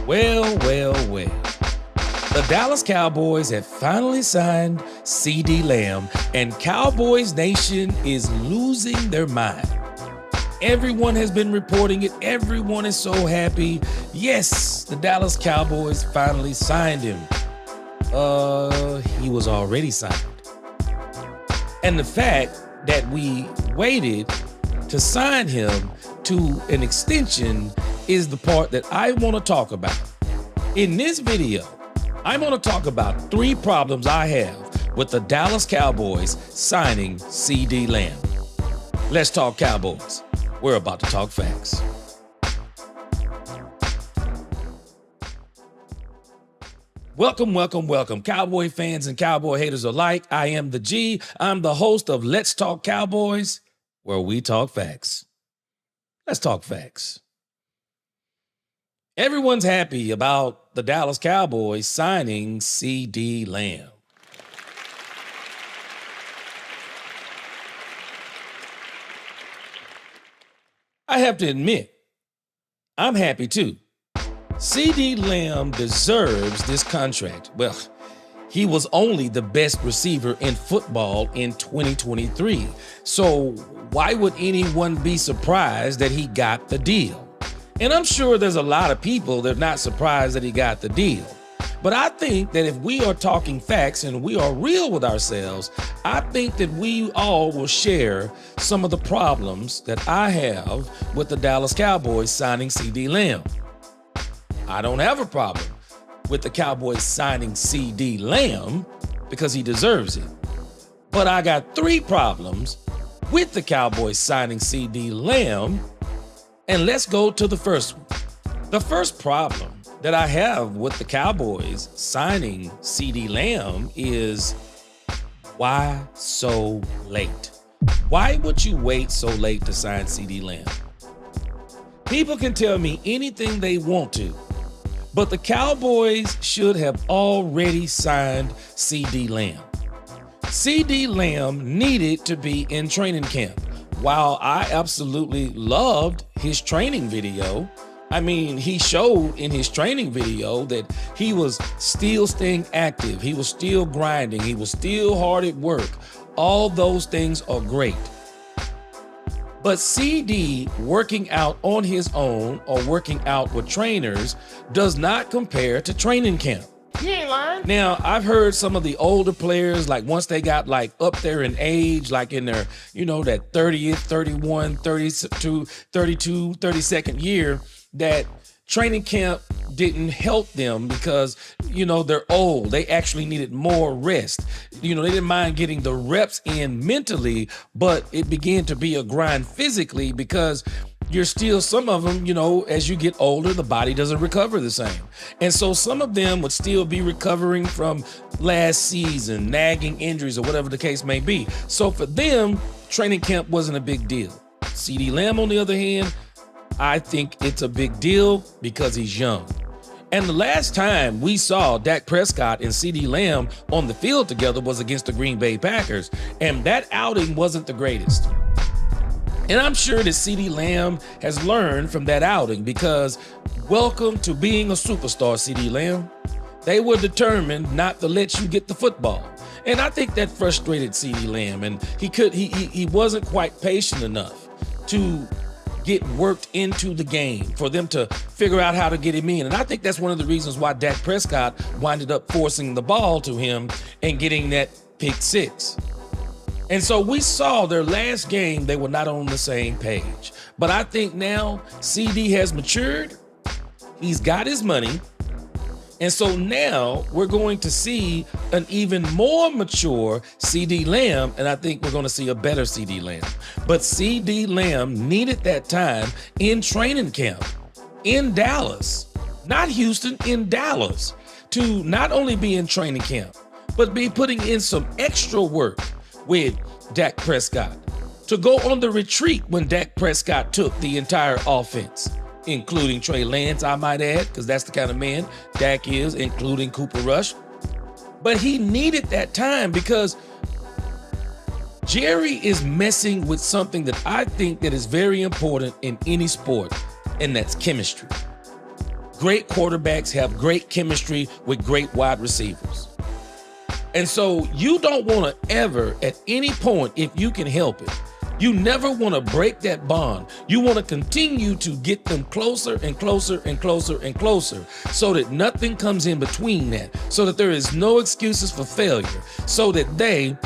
Well. The Dallas Cowboys have finally signed CeeDee Lamb, and Cowboys Nation is losing their mind. Everyone has been reporting it. Everyone is so happy. Yes, the Dallas Cowboys finally signed him. He was already signed. And the fact that we waited to sign him to an extension is the part that I want to talk about. In this video, I'm going to talk about 3 problems I have with the Dallas Cowboys signing CeeDee Lamb. Let's talk Cowboys. We're about to talk facts. Welcome, Cowboy fans and Cowboy haters alike. I am the G. I'm the host of Let's Talk Cowboys, where we talk facts. Let's talk facts. Everyone's happy about the Dallas Cowboys signing CeeDee Lamb. I have to admit, I'm happy too. CeeDee Lamb deserves this contract. Well, he was only the best receiver in football in 2023. So why would anyone be surprised that he got the deal? And I'm sure there's a lot of people that are not surprised that he got the deal. But I think that if we are talking facts and we are real with ourselves, I think that we all will share some of the problems that I have with the Dallas Cowboys signing CeeDee Lamb. I don't have a problem with the Cowboys signing CeeDee Lamb because he deserves it. But I got 3 problems with the Cowboys signing CeeDee Lamb. And let's go to the first one. The first problem that I have with the Cowboys signing CeeDee Lamb is why so late? Why would you wait so late to sign CeeDee Lamb? People can tell me anything they want to, but the Cowboys should have already signed CeeDee Lamb. CeeDee Lamb needed to be in training camp. While I absolutely loved his training video, I mean, he showed in his training video that he was still staying active. He was still grinding. He was still hard at work. All those things are great. But CeeDee working out on his own or working out with trainers does not compare to training camp. You ain't lying. Now, I've heard some of the older players, like once they got like up there in age, like in their, that 30th, 31, 32, 32nd year, that training camp didn't help them because, they're old. They actually needed more rest. They didn't mind getting the reps in mentally, but it began to be a grind physically because you're still, some of them, as you get older, the body doesn't recover the same. And so some of them would still be recovering from last season, nagging injuries or whatever the case may be. So for them, training camp wasn't a big deal. CeeDee Lamb, on the other hand, I think it's a big deal because he's young. And the last time we saw Dak Prescott and CeeDee Lamb on the field together was against the Green Bay Packers. And that outing wasn't the greatest. And I'm sure that CeeDee Lamb has learned from that outing because welcome to being a superstar, CeeDee Lamb. They were determined not to let you get the football. And I think that frustrated CeeDee Lamb, and he wasn't quite patient enough to get worked into the game for them to figure out how to get him in. And I think that's one of the reasons why Dak Prescott winded up forcing the ball to him and getting that pick 6. And so we saw their last game, they were not on the same page. But I think now CeeDee has matured. He's got his money. And so now we're going to see an even more mature CeeDee Lamb, and I think we're going to see a better CeeDee Lamb. But CeeDee Lamb needed that time in training camp in Dallas, not Houston, in Dallas, to not only be in training camp, but be putting in some extra work with Dak Prescott, to go on the retreat when Dak Prescott took the entire offense, including Trey Lance, I might add, because that's the kind of man Dak is, including Cooper Rush. But he needed that time because Jerry is messing with something that I think that is very important in any sport, and that's chemistry. great quarterbacks have great chemistry with great wide receivers. And so you don't want to ever, at any point, if you can help it, you never want to break that bond. You want to continue to get them closer and closer and closer and closer so that nothing comes in between that, so that there is no excuses for failure, so that the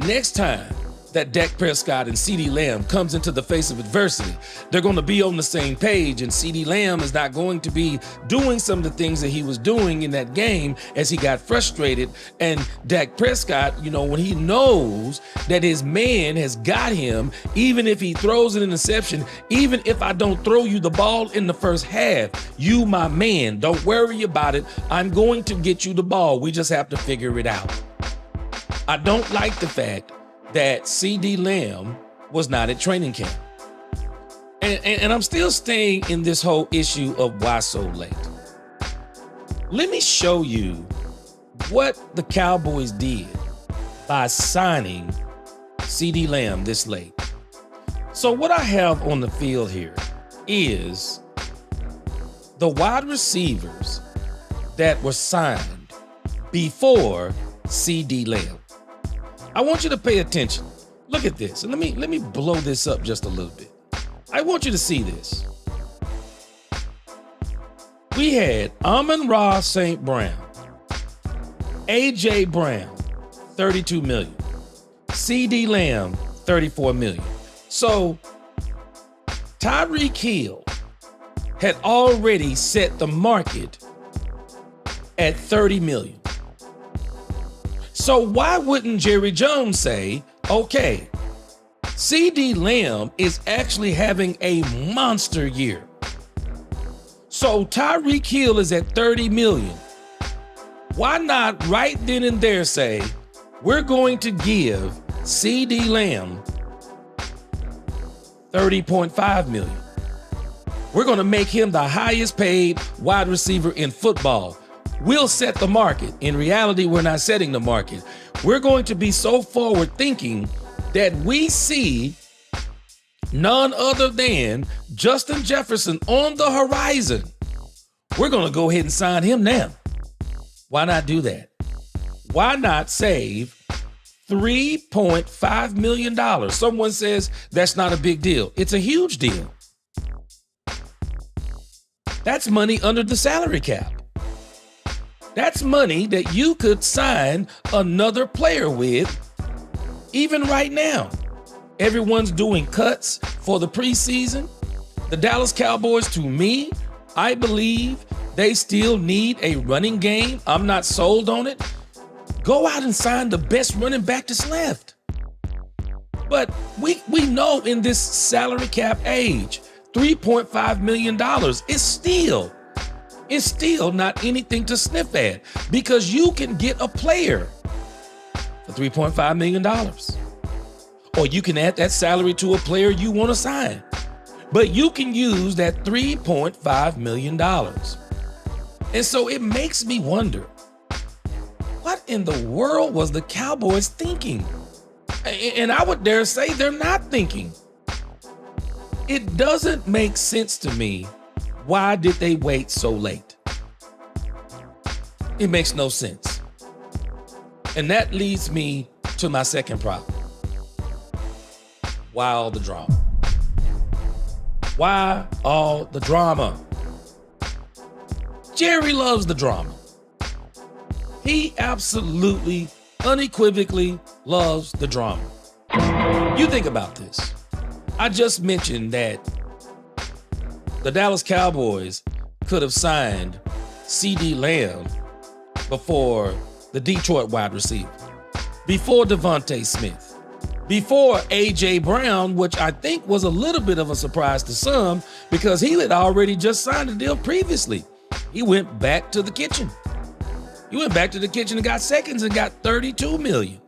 next time that Dak Prescott and CeeDee Lamb comes into the face of adversity, they're going to be on the same page, and CeeDee Lamb is not going to be doing some of the things that he was doing in that game as he got frustrated. And Dak Prescott, when he knows that his man has got him, even if he throws an interception, even if I don't throw you the ball in the first half, you my man, don't worry about it. I'm going to get you the ball. We just have to figure it out. I don't like the fact that CeeDee Lamb was not at training camp. And I'm still staying in this whole issue of why so late. Let me show you what the Cowboys did by signing CeeDee Lamb this late. So what I have on the field here is the wide receivers that were signed before CeeDee Lamb. I want you to pay attention. Look at this. And let me blow this up just a little bit. I want you to see this. We had Amon-Ra St. Brown, A.J. Brown, $32 million. CeeDee Lamb, $34 million. So Tyreek Hill had already set the market at $30 million. So why wouldn't Jerry Jones say, okay, CeeDee Lamb is actually having a monster year. So Tyreek Hill is at $30 million. Why not right then and there say, we're going to give CeeDee Lamb $30.5 million. We're going to make him the highest paid wide receiver in football. We'll set the market. In reality, we're not setting the market. We're going to be so forward thinking that we see none other than Justin Jefferson on the horizon. We're going to go ahead and sign him now. Why not do that? Why not save $3.5 million? Someone says that's not a big deal. It's a huge deal. That's money under the salary cap. That's money that you could sign another player with, even right now. Everyone's doing cuts for the preseason. The Dallas Cowboys, to me, I believe they still need a running game. I'm not sold on it. Go out and sign the best running back that's left. But we know in this salary cap age, $3.5 million is still not anything to sniff at, because you can get a player for $3.5 million. Or you can add that salary to a player you want to sign. But you can use that $3.5 million. And so it makes me wonder, what in the world was the Cowboys thinking? And I would dare say they're not thinking. It doesn't make sense to me. Why did they wait so late? It makes no sense. And that leads me to my second problem. Why all the drama? Why all the drama? Jerry loves the drama. He absolutely, unequivocally loves the drama. You think about this. I just mentioned that the Dallas Cowboys could have signed CeeDee Lamb before the Detroit wide receiver, before Devontae Smith, before A.J. Brown, which I think was a little bit of a surprise to some because he had already just signed a deal previously. He went back to the kitchen. He went back to the kitchen and got seconds and got $32 million.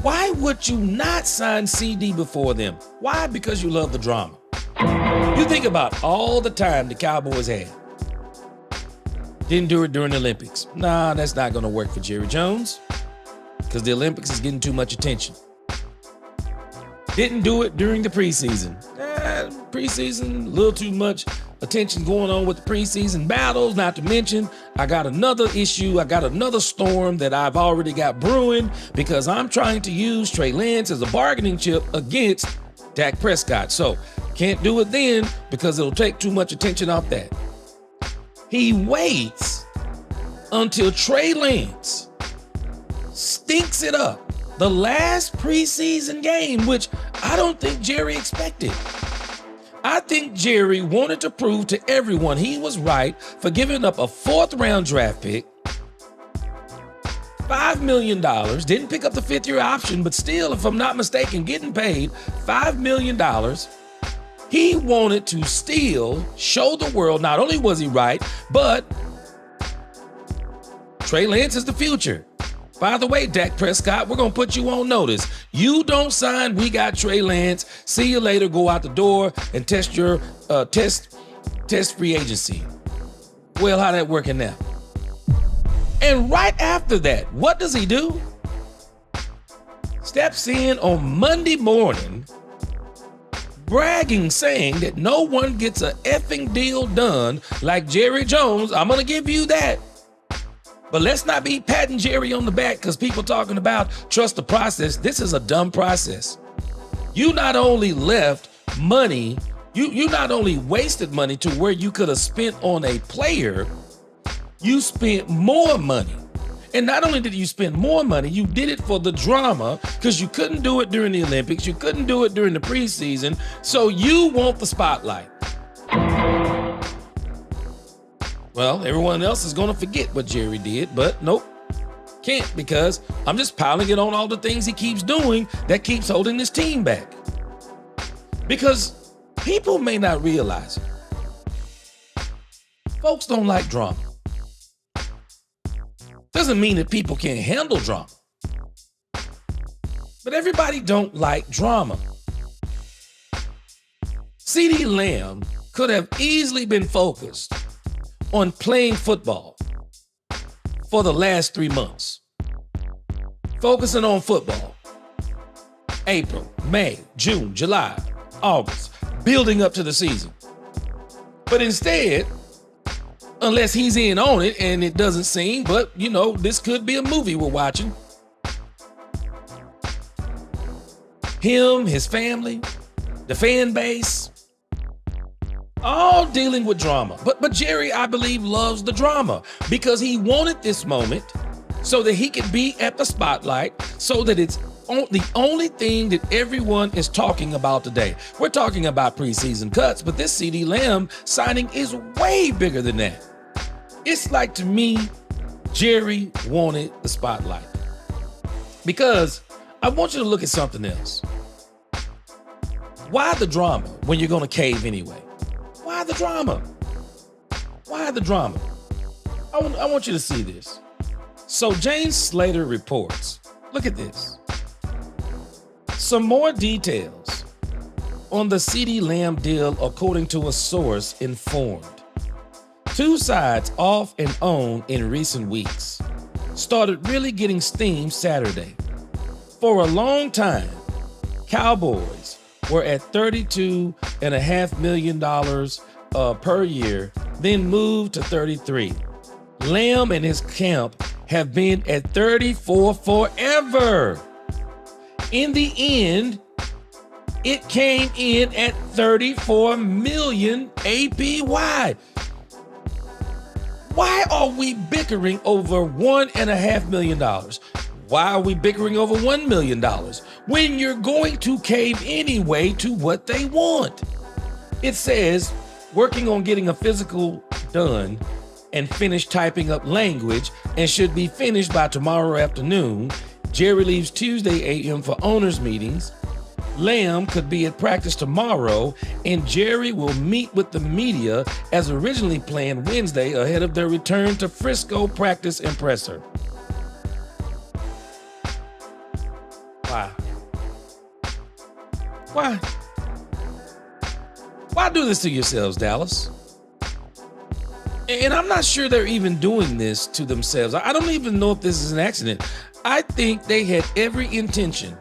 Why would you not sign CD before them? Why? Because you love the drama. You think about all the time the Cowboys had. Didn't do it during the Olympics. Nah, that's not going to work for Jerry Jones because the Olympics is getting too much attention. Didn't do it during the preseason. Preseason, a little too much attention going on with the preseason battles. Not to mention, I got another issue. I got another storm that I've already got brewing because I'm trying to use Trey Lance as a bargaining chip against Dak Prescott. So can't do it then because it'll take too much attention off that. He waits until Trey Lance stinks it up the last preseason game, which I don't think Jerry expected. I think Jerry wanted to prove to everyone he was right for giving up a 4th-round draft pick, $5 million, didn't pick up the 5th-year option, but still, if I'm not mistaken, getting paid $5 million. He wanted to still show the world not only was he right, but Trey Lance is the future. By the way, Dak Prescott, we're going to put you on notice. You don't sign, we got Trey Lance. See you later, go out the door and test your test free agency. Well, how that working now? And right after that, what does he do? Steps in on Monday morning, bragging, saying that no one gets a effing deal done like Jerry Jones. I'm going to give you that. But let's not be patting Jerry on the back because people talking about trust the process. This is a dumb process. You not only left money, you not only wasted money to where you could have spent on a player, you spent more money. And not only did you spend more money, you did it for the drama because you couldn't do it during the Olympics. You couldn't do it during the preseason. So you want the spotlight. Well, everyone else is going to forget what Jerry did, but nope, can't because I'm just piling it on all the things he keeps doing that keeps holding this team back. Because people may not realize it. Folks don't like drama. Doesn't mean that people can't handle drama. But everybody don't like drama. CeeDee Lamb could have easily been focused on playing football for the last 3 months. Focusing on football. April, May, June, July, August, building up to the season. But instead, unless he's in on it, and it doesn't seem, but you know, this could be a movie we're watching. Him, his family, the fan base, all dealing with drama. But Jerry, I believe, loves the drama because he wanted this moment so that he could be at the spotlight, so that it's the only thing that everyone is talking about today. We're talking about preseason cuts, but this CeeDee Lamb signing is way bigger than that. It's like, to me, Jerry wanted the spotlight. Because I want you to look at something else. Why the drama when you're going to cave anyway? Why the drama? Why the drama? I want you to see this. So James Slater reports, look at this. Some more details on the CeeDee Lamb deal according to a source informed. Two sides off and on in recent weeks. Started really getting steam Saturday. For a long time, Cowboys were at $32.5 million per year, then moved to 33. Lamb and his camp have been at 34 forever. In the end, it came in at $34 million APY. Why are we bickering over $1.5 million? Why are we bickering over $1 million when you're going to cave anyway to what they want? It says, working on getting a physical done and finish typing up language and should be finished by tomorrow afternoon. Jerry leaves Tuesday a.m. for owners' meetings. Lamb could be at practice tomorrow, and Jerry will meet with the media as originally planned Wednesday ahead of their return to Frisco practice and presser. Why? Why? Why do this to yourselves, Dallas? And I'm not sure they're even doing this to themselves. I don't even know if this is an accident. I think they had every intention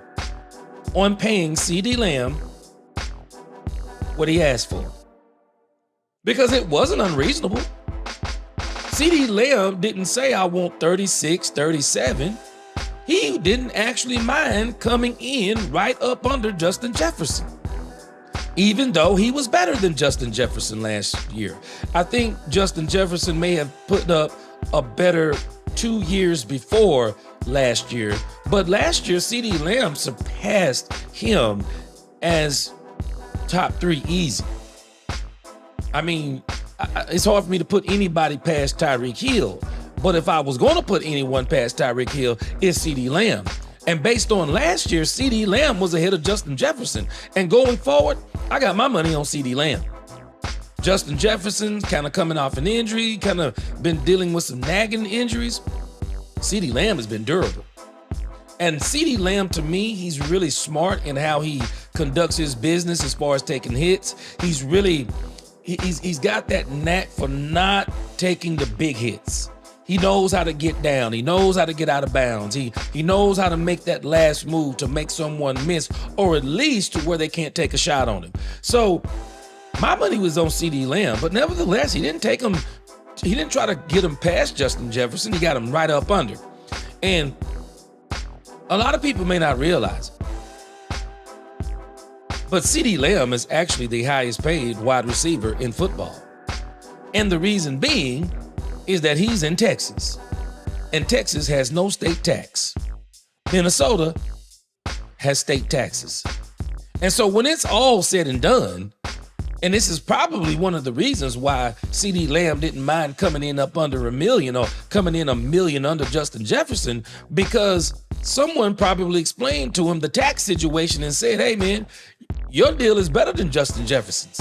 on paying CeeDee Lamb what he asked for. because it wasn't unreasonable. CeeDee Lamb didn't say, I want 36, 37. He didn't actually mind coming in right up under Justin Jefferson, even though he was better than Justin Jefferson last year. I think Justin Jefferson may have put up a better 2 years before last year, but last year CeeDee Lamb surpassed him as top 3 easy. I mean, it's hard for me to put anybody past Tyreek Hill, but if I was going to put anyone past Tyreek Hill, it's CeeDee Lamb. And based on last year, CeeDee Lamb was ahead of Justin Jefferson. And going forward, I got my money on CeeDee Lamb. Justin Jefferson kind of coming off an injury, kind of been dealing with some nagging injuries. CeeDee Lamb has been durable. And CeeDee Lamb, to me, he's really smart in how he conducts his business as far as taking hits. He's got that knack for not taking the big hits. He knows how to get down. He knows how to get out of bounds. He knows how to make that last move to make someone miss, or at least to where they can't take a shot on him. So my money was on CeeDee Lamb, but nevertheless, he didn't try to get him past Justin Jefferson. He got him right up under. And a lot of people may not realize, but CeeDee Lamb is actually the highest paid wide receiver in football. And the reason being is that he's in Texas, and Texas has no state tax. Minnesota has state taxes. And so when it's all said and done, and this is probably one of the reasons why CeeDee Lamb didn't mind coming in up under $1 million, or coming in $1 million under Justin Jefferson, because someone probably explained to him the tax situation and said, hey man, your deal is better than Justin Jefferson's.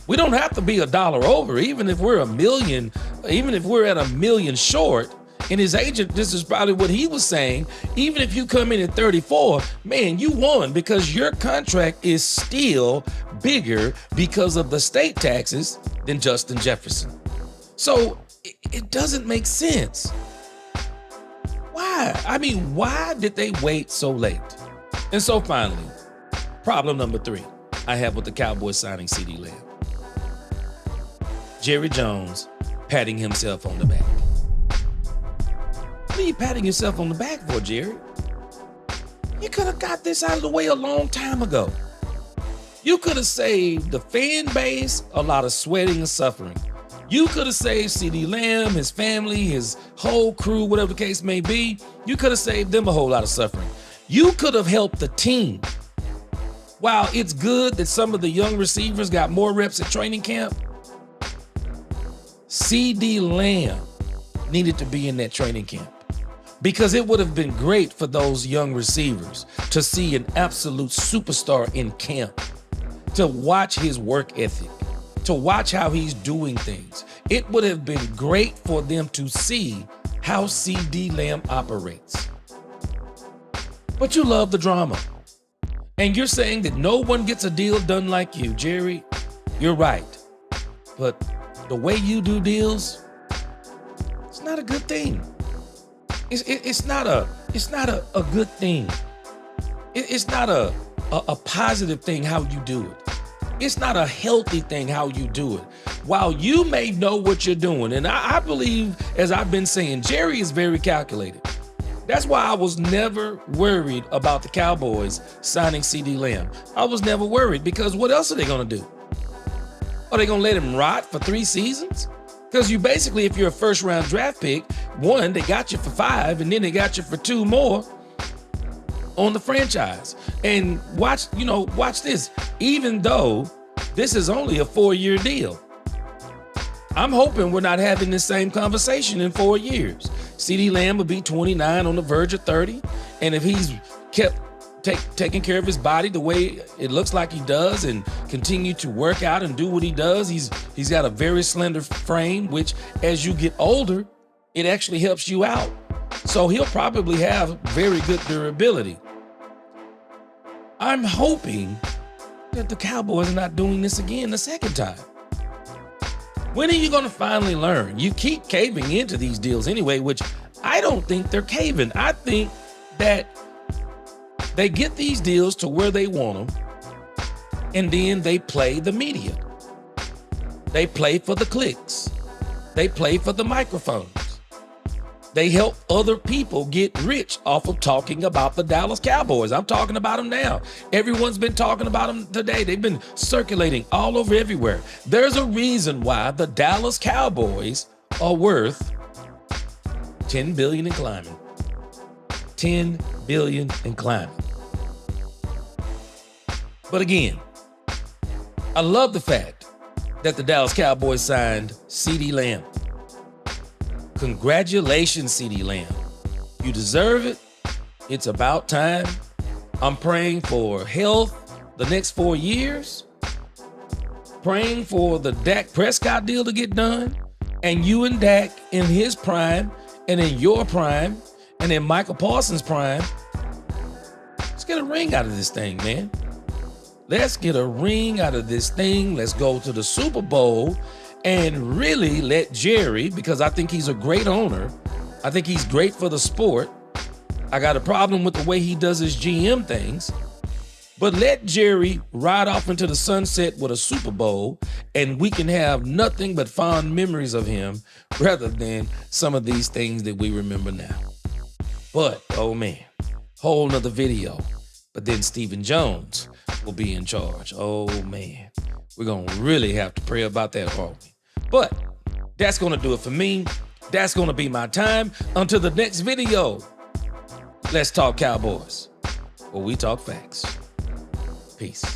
We don't have to be $1 over, even if we're $1 million, even if we're at $1 million short. And his agent, this is probably what he was saying, even if you come in at 34, man, you won, because your contract is still bigger because of the state taxes than Justin Jefferson. So it doesn't make sense. Why? I mean, why did they wait so late? And so finally, problem number 3 I have with the Cowboys signing CeeDee Lamb. Jerry Jones patting himself on the back. What are you patting yourself on the back for, Jerry? You could have got this out of the way a long time ago. You could have saved the fan base a lot of sweating and suffering. You could have saved CeeDee Lamb, his family, his whole crew, whatever the case may be. You could have saved them a whole lot of suffering. You could have helped the team. While it's good that some of the young receivers got more reps at training camp, CeeDee Lamb needed to be in that training camp, because it would have been great for those young receivers to see an absolute superstar in camp, to watch his work ethic, to watch how he's doing things. It would have been great for them to see how CeeDee Lamb operates. But you love the drama. And you're saying that no one gets a deal done like you, Jerry. You're right. But the way you do deals, it's not a good thing. It's not a good thing. It's not a positive thing how you do it. It's not a healthy thing how you do it. While you may know what you're doing, and I believe, as I've been saying, Jerry is very calculated. That's why I was never worried about the Cowboys signing CeeDee Lamb. I was never worried, because what else are they going to do? Are they going to let him rot for 3 seasons? Because you basically, if you're a first-round draft pick, 1, they got you for 5, and then they got you for 2 more on the franchise. And watch this. Even though this is only a 4-year deal, I'm hoping we're not having this same conversation in 4 years. CeeDee Lamb will be 29, on the verge of 30. And if he's kept taking care of his body the way it looks like he does, and continue to work out and do what he does, he's got a very slender frame, which as you get older, it actually helps you out. So he'll probably have very good durability. I'm hoping that the Cowboys are not doing this again the second time. When are you going to finally learn? You keep caving into these deals anyway, which I don't think they're caving. I think that they get these deals to where they want them, and then they play the media. They play for the clicks. They play for the microphones. They help other people get rich off of talking about the Dallas Cowboys. I'm talking about them now. Everyone's been talking about them today. They've been circulating all over everywhere. There's a reason why the Dallas Cowboys are worth $10 billion and climbing. $10 billion and climbing. But again, I love the fact that the Dallas Cowboys signed CeeDee Lamb. Congratulations, CeeDee Lamb. You deserve it. It's about time. I'm praying for health the next 4 years. Praying for the Dak Prescott deal to get done. And you and Dak in his prime, and in your prime, and in Michael Parsons' prime. Let's get a ring out of this thing, man. Let's get a ring out of this thing. Let's go to the Super Bowl and really let Jerry, because I think he's a great owner. I think he's great for the sport. I got a problem with the way he does his GM things. But let Jerry ride off into the sunset with a Super Bowl, and we can have nothing but fond memories of him rather than some of these things that we remember now. But, oh man, whole nother video. But then Stephen Jones will be in charge. Oh man, we're going to really have to pray about that, aren't we? But that's going to do it for me. That's going to be my time. Until the next video, let's talk Cowboys, where we talk facts. Peace.